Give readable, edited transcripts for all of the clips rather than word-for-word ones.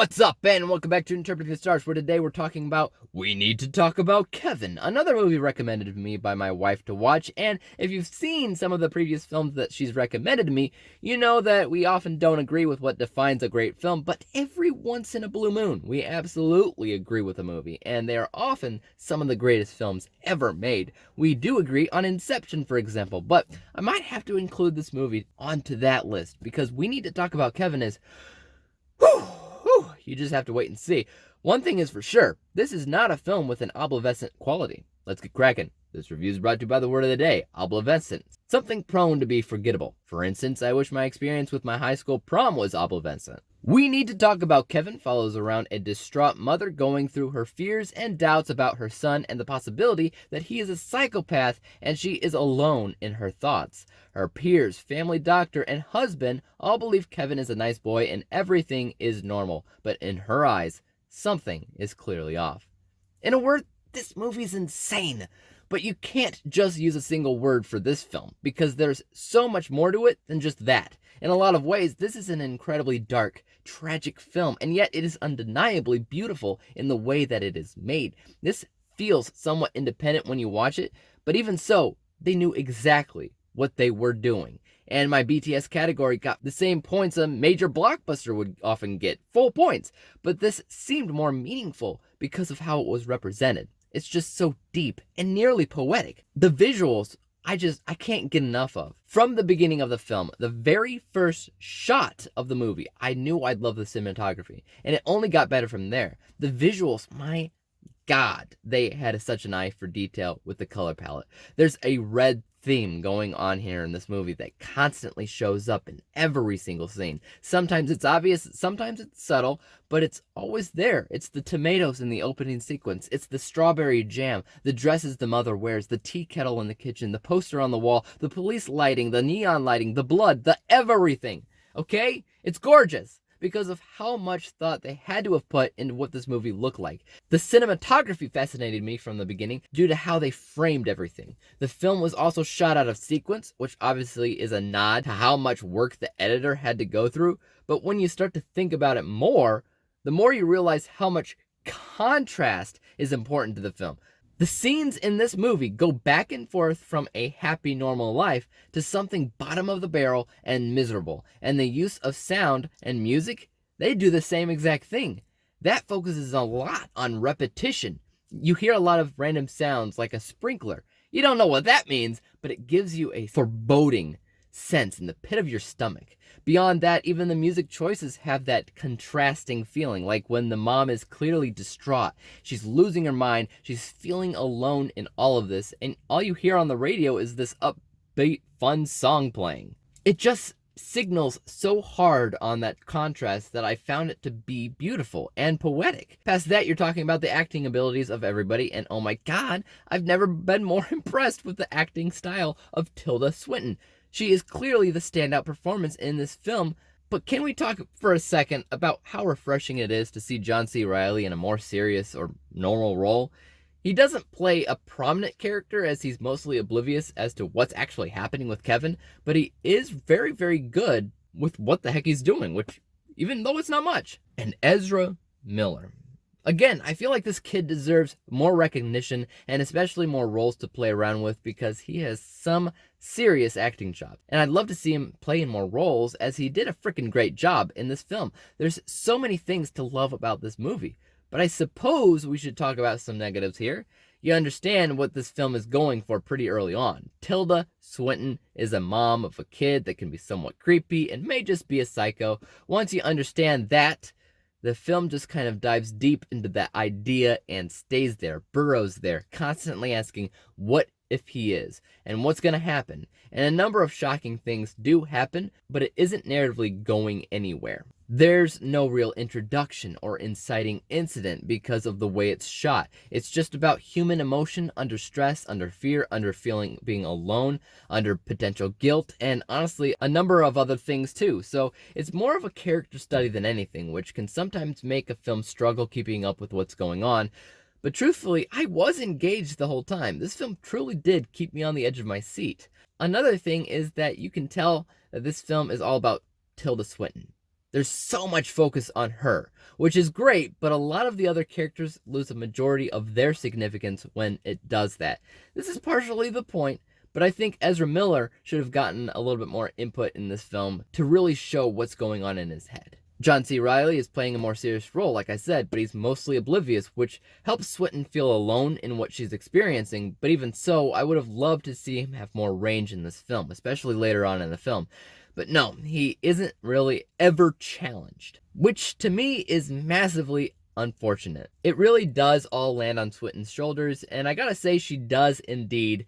What's up, and welcome back to Interpreting the Stars, where today we're talking about We Need to Talk About Kevin, another movie recommended to me by my wife to watch. And if you've seen some of the previous films that she's recommended to me, you know that we often don't agree with what defines a great film, but every once in a blue moon, we absolutely agree with a movie, and they are often some of the greatest films ever made. We do agree on Inception, for example, but I might have to include this movie onto that list, because We Need to Talk About Kevin is... whew, you just have to wait and see. One thing is for sure, this is not a film with an obsolescent quality. Let's get cracking. This review is brought to you by the word of the day, obsolescent. Something prone to be forgettable. For instance, I wish my experience with my high school prom was obsolescent. We Need to Talk About Kevin follows around a distraught mother going through her fears and doubts about her son and the possibility that he is a psychopath and she is alone in her thoughts. Her peers, family doctor, and husband all believe Kevin is a nice boy and everything is normal, but in her eyes, something is clearly off. In a word, this movie's insane. But you can't just use a single word for this film, because there's so much more to it than just that. In a lot of ways, this is an incredibly dark, tragic film, and yet it is undeniably beautiful in the way that it is made. This feels somewhat independent when you watch it, but even so, they knew exactly what they were doing. And my BTS category got the same points a major blockbuster would often get, full points. But this seemed more meaningful because of how it was represented. It's just so deep and nearly poetic. The visuals, I can't get enough of. From the beginning of the film, the very first shot of the movie, I knew I'd love the cinematography. And it only got better from there. The visuals, my God, they had such an eye for detail with the color palette. There's a red theme going on here in this movie that constantly shows up in every single scene. Sometimes it's obvious, sometimes it's subtle, but it's always there. It's the tomatoes in the opening sequence. It's the strawberry jam, the dresses the mother wears, the tea kettle in the kitchen, the poster on the wall, the police lighting, the neon lighting, the blood, the everything. Okay? It's gorgeous because of how much thought they had to have put into what this movie looked like. The cinematography fascinated me from the beginning due to how they framed everything. The film was also shot out of sequence, which obviously is a nod to how much work the editor had to go through, but when you start to think about it more, the more you realize how much contrast is important to the film. The scenes in this movie go back and forth from a happy, normal life to something bottom of the barrel and miserable. And the use of sound and music, they do the same exact thing. That focuses a lot on repetition. You hear a lot of random sounds like a sprinkler. You don't know what that means, but it gives you a foreboding sense in the pit of your stomach. Beyond that, even the music choices have that contrasting feeling, like when the mom is clearly distraught, she's losing her mind, she's feeling alone in all of this, and all you hear on the radio is this upbeat, fun song playing. It just signals so hard on that contrast that I found it to be beautiful and poetic. Past that, you're talking about the acting abilities of everybody, and oh my God, I've never been more impressed with the acting style of Tilda Swinton. She is clearly the standout performance in this film, but can we talk for a second about how refreshing it is to see John C. Reilly in a more serious or normal role? He doesn't play a prominent character as he's mostly oblivious as to what's actually happening with Kevin, but he is very, very good with what the heck he's doing, which, even though it's not much. And Ezra Miller. Again, I feel like this kid deserves more recognition and especially more roles to play around with because he has some serious acting chops. And I'd love to see him play in more roles as he did a freaking great job in this film. There's so many things to love about this movie, but I suppose we should talk about some negatives here. You understand what this film is going for pretty early on. Tilda Swinton is a mom of a kid that can be somewhat creepy and may just be a psycho. Once you understand that, the film just kind of dives deep into that idea and stays there, burrows there, constantly asking, what if he is? And what's going to happen? And a number of shocking things do happen, but it isn't narratively going anywhere. There's no real introduction or inciting incident because of the way it's shot. It's just about human emotion under stress, under fear, under being alone, under potential guilt, and honestly, a number of other things too. So it's more of a character study than anything, which can sometimes make a film struggle keeping up with what's going on. But truthfully, I was engaged the whole time. This film truly did keep me on the edge of my seat. Another thing is that you can tell that this film is all about Tilda Swinton. There's so much focus on her, which is great, but a lot of the other characters lose a majority of their significance when it does that. This is partially the point, but I think Ezra Miller should have gotten a little bit more input in this film to really show what's going on in his head. John C. Reilly is playing a more serious role, like I said, but he's mostly oblivious, which helps Swinton feel alone in what she's experiencing, but even so, I would have loved to see him have more range in this film, especially later on in the film. But no, he isn't really ever challenged, which to me is massively unfortunate. It really does all land on Swinton's shoulders, and I gotta say she does indeed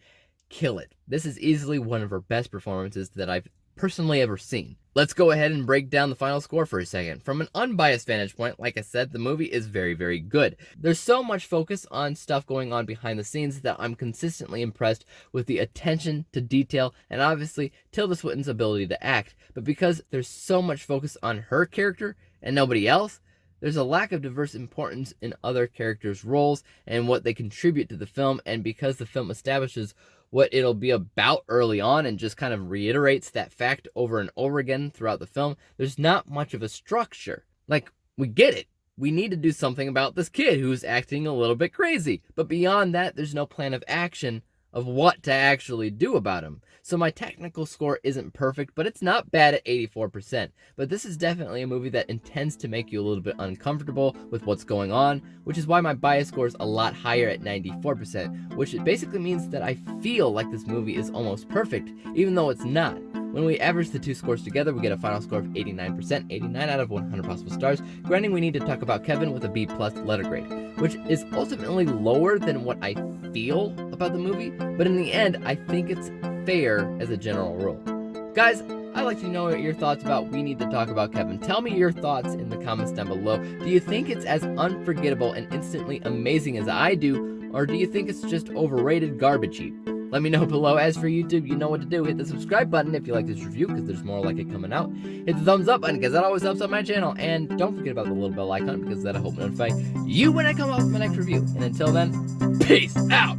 kill it. This is easily one of her best performances that I've personally ever seen. Let's go ahead and break down the final score for a second. From an unbiased vantage point, like I said, the movie is very, very good. There's so much focus on stuff going on behind the scenes that I'm consistently impressed with the attention to detail and obviously Tilda Swinton's ability to act. But because there's so much focus on her character and nobody else, there's a lack of diverse importance in other characters' roles and what they contribute to the film, and because the film establishes what it'll be about early on and just kind of reiterates that fact over and over again throughout the film, there's not much of a structure. Like, we get it. We need to do something about this kid who's acting a little bit crazy. But beyond that, there's no plan of action of what to actually do about him. So my technical score isn't perfect, but it's not bad at 84%. But this is definitely a movie that intends to make you a little bit uncomfortable with what's going on, which is why my bias score is a lot higher at 94%, which it basically means that I feel like this movie is almost perfect, even though it's not. When we average the two scores together, we get a final score of 89%, 89 out of 100 possible stars. Granting we need to talk about Kevin with a B+ letter grade, which is ultimately lower than what I feel about the movie, but in the end, I think it's fair as a general rule. Guys, I'd like to know your thoughts about We Need to Talk About Kevin. Tell me your thoughts in the comments down below. Do you think it's as unforgettable and instantly amazing as I do, or do you think it's just overrated garbage heap? Let me know below. As for YouTube, you know what to do. Hit the subscribe button if you like this review, because there's more like it coming out. Hit the thumbs up button, because that always helps out my channel. And don't forget about the little bell icon, because that'll help notify you when I come out with my next review. And until then, peace out!